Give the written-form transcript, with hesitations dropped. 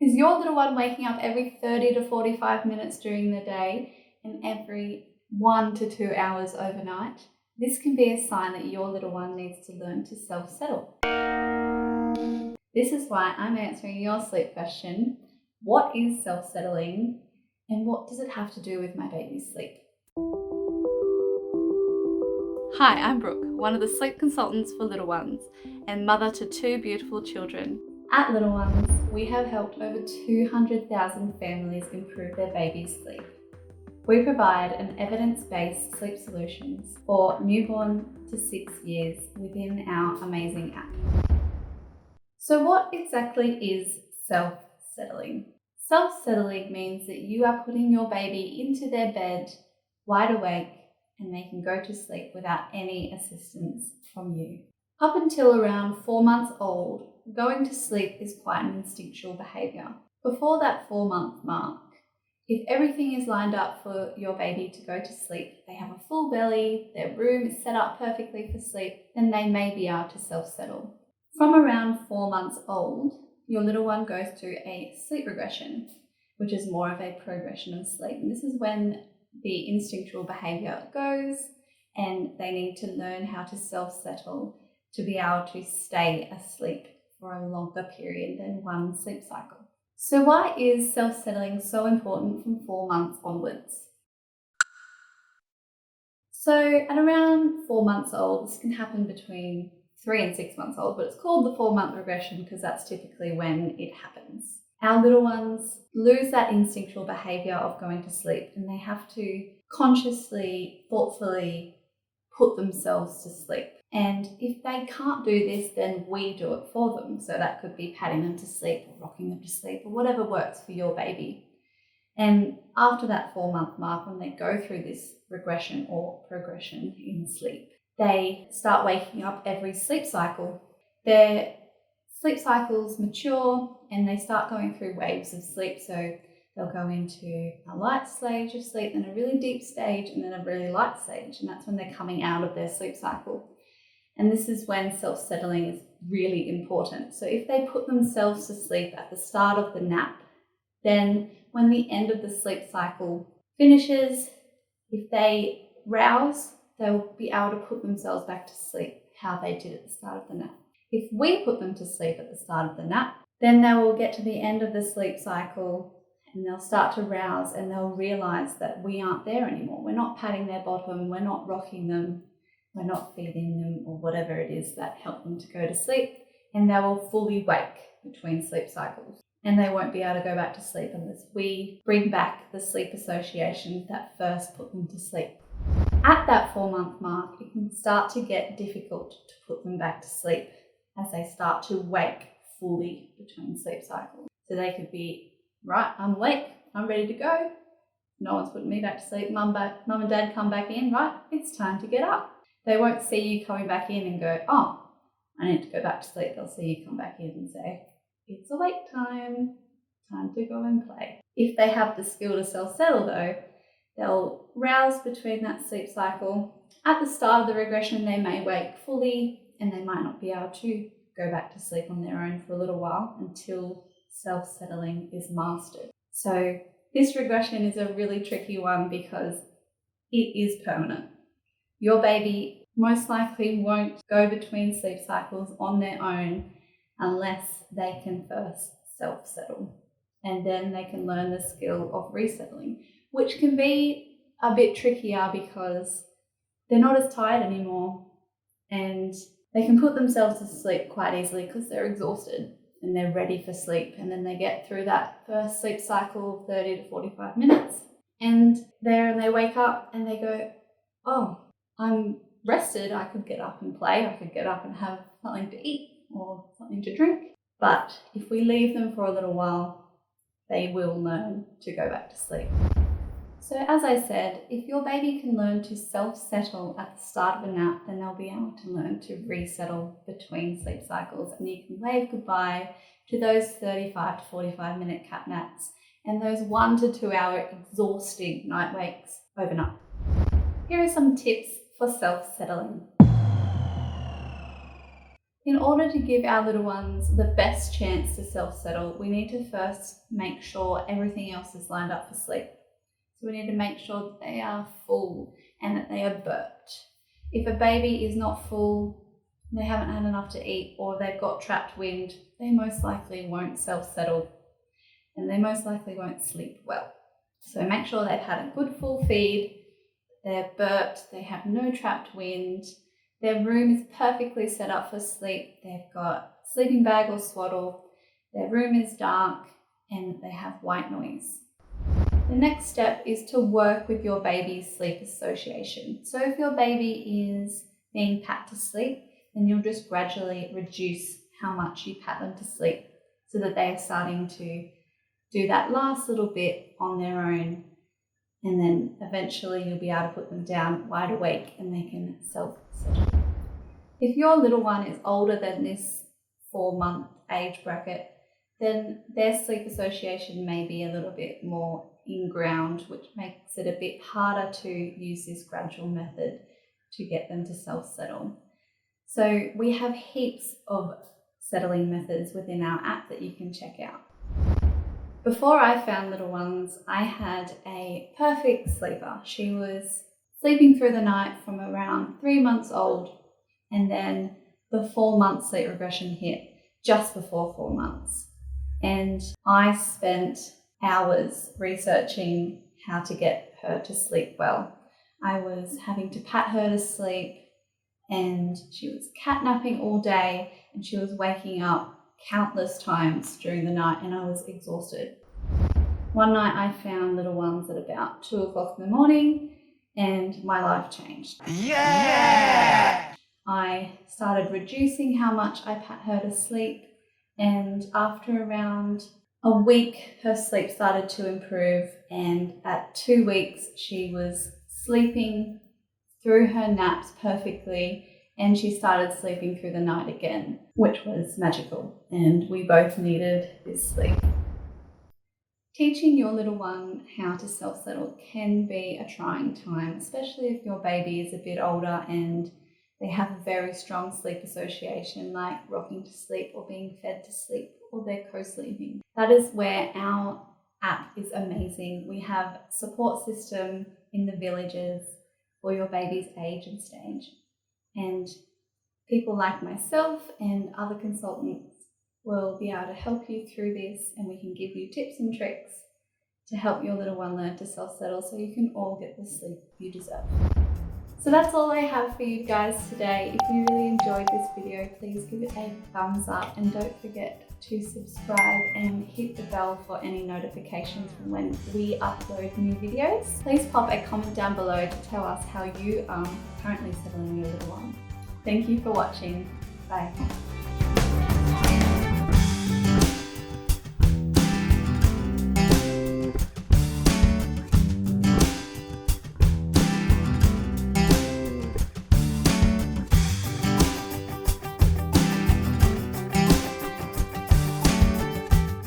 Is your little one waking up every 30 to 45 minutes during the day and every 1 to 2 hours overnight? This can be a sign that your little one needs to learn to self-settle. This is why I'm answering your sleep question: what is self-settling and what does it have to do with my baby's sleep? Hi, I'm Brooke, one of the sleep consultants for Little Ones and mother to 2 beautiful children. At Little Ones, we have helped over 200,000 families improve their baby's sleep. We provide an evidence-based sleep solutions for newborn to 6 years within our amazing app. So what exactly is self-settling? Self-settling means that you are putting your baby into their bed, wide awake, and they can go to sleep without any assistance from you. Up until around 4 months old, going to sleep is quite an instinctual behaviour. Before that 4-month mark, if everything is lined up for your baby to go to sleep, they have a full belly, their room is set up perfectly for sleep, then they may be able to self-settle. From around 4 months old, your little one goes through a sleep regression, which is more of a progression of sleep. And this is when the instinctual behaviour goes and they need to learn how to self-settle to be able to stay asleep for a longer period than one sleep cycle. So why is self-settling so important from 4 months onwards? So at around 4 months old, this can happen between 3 and 6 months old, but it's called the 4-month regression because that's typically when it happens. Our little ones lose that instinctual behaviour of going to sleep and they have to consciously, thoughtfully put themselves to sleep. And if they can't do this, then we do it for them. So that could be patting them to sleep or rocking them to sleep or whatever works for your baby. And after that 4-month mark, when they go through this regression or progression in sleep, they start waking up every sleep cycle. Their sleep cycles mature and they start going through waves of sleep. So they'll go into a light stage of sleep, then a really deep stage, and then a really light stage. And that's when they're coming out of their sleep cycle. And this is when self-settling is really important. So if they put themselves to sleep at the start of the nap, then when the end of the sleep cycle finishes, if they rouse, they'll be able to put themselves back to sleep how they did at the start of the nap. If we put them to sleep at the start of the nap, then they will get to the end of the sleep cycle and they'll start to rouse and they'll realize that we aren't there anymore. We're not patting their bottom, we're not rocking them, we're not feeding them or whatever it is that helped them to go to sleep, and they will fully wake between sleep cycles. And they won't be able to go back to sleep unless we bring back the sleep associations that first put them to sleep. At that 4-month mark, it can start to get difficult to put them back to sleep as they start to wake fully between sleep cycles. So they could be, right, I'm awake, I'm ready to go. No one's putting me back to sleep. Mum and dad come back in, right, it's time to get up. They won't see you coming back in and go, oh, I need to go back to sleep. They'll see you come back in and say, it's awake time, time to go and play. If they have the skill to self-settle though, they'll rouse between that sleep cycle. At the start of the regression, they may wake fully and they might not be able to go back to sleep on their own for a little while until self-settling is mastered. So this regression is a really tricky one because it is permanent. Your baby most likely won't go between sleep cycles on their own unless they can first self-settle. And then they can learn the skill of resettling, which can be a bit trickier because they're not as tired anymore and they can put themselves to sleep quite easily because they're exhausted and they're ready for sleep. And then they get through that first sleep cycle of 30 to 45 minutes and they wake up and they go, oh, I'm rested. I could get up and play. I could get up and have something to eat or something to drink. But if we leave them for a little while, they will learn to go back to sleep. So as I said, if your baby can learn to self-settle at the start of a nap, then they'll be able to learn to resettle between sleep cycles, and you can wave goodbye to those 35 to 45 minute cat naps and those 1 to 2 hour exhausting night wakes overnight. Here are some tips for self-settling. In order to give our little ones the best chance to self-settle, we need to first make sure everything else is lined up for sleep. So we need to make sure that they are full and that they are burped. If a baby is not full, they haven't had enough to eat, or they've got trapped wind, they most likely won't self-settle and they most likely won't sleep well. So make sure they've had a good full feed, they're burped, they have no trapped wind, their room is perfectly set up for sleep, they've got sleeping bag or swaddle, their room is dark, and they have white noise. The next step is to work with your baby's sleep association. So if your baby is being pat to sleep, then you'll just gradually reduce how much you pat them to sleep so that they are starting to do that last little bit on their own, and then eventually you'll be able to put them down wide awake and they can self-settle. If your little one is older than this 4-month age bracket, then their sleep association may be a little bit more in-ground, which makes it a bit harder to use this gradual method to get them to self-settle. So we have heaps of settling methods within our app that you can check out. Before I found little ones, I had a perfect sleeper. She was sleeping through the night from around 3 months old, and then the 4-month sleep regression hit just before 4 months. And I spent hours researching how to get her to sleep well. I was having to pat her to sleep, and she was catnapping all day, and she was waking up countless times during the night, and I was exhausted. One night I found little ones at about 2 o'clock in the morning, and my life changed. Yeah! I started reducing how much I pat her to sleep, and after around a week her sleep started to improve, and at 2 weeks she was sleeping through her naps perfectly, and she started sleeping through the night again, which was magical, and we both needed this sleep. Teaching your little one how to self-settle can be a trying time, especially if your baby is a bit older and they have a very strong sleep association, like rocking to sleep or being fed to sleep, or they're co-sleeping. That is where our app is amazing. We have support system in the villages for your baby's age and stage. And people like myself and other consultants will be able to help you through this, and we can give you tips and tricks to help your little one learn to self-settle so you can all get the sleep you deserve. So that's all I have for you guys today. If you really enjoyed this video, please give it a thumbs up, and don't forget to subscribe and hit the bell for any notifications from when we upload new videos. Please pop a comment down below to tell us how you are currently settling your little one. Thank you for watching. Bye.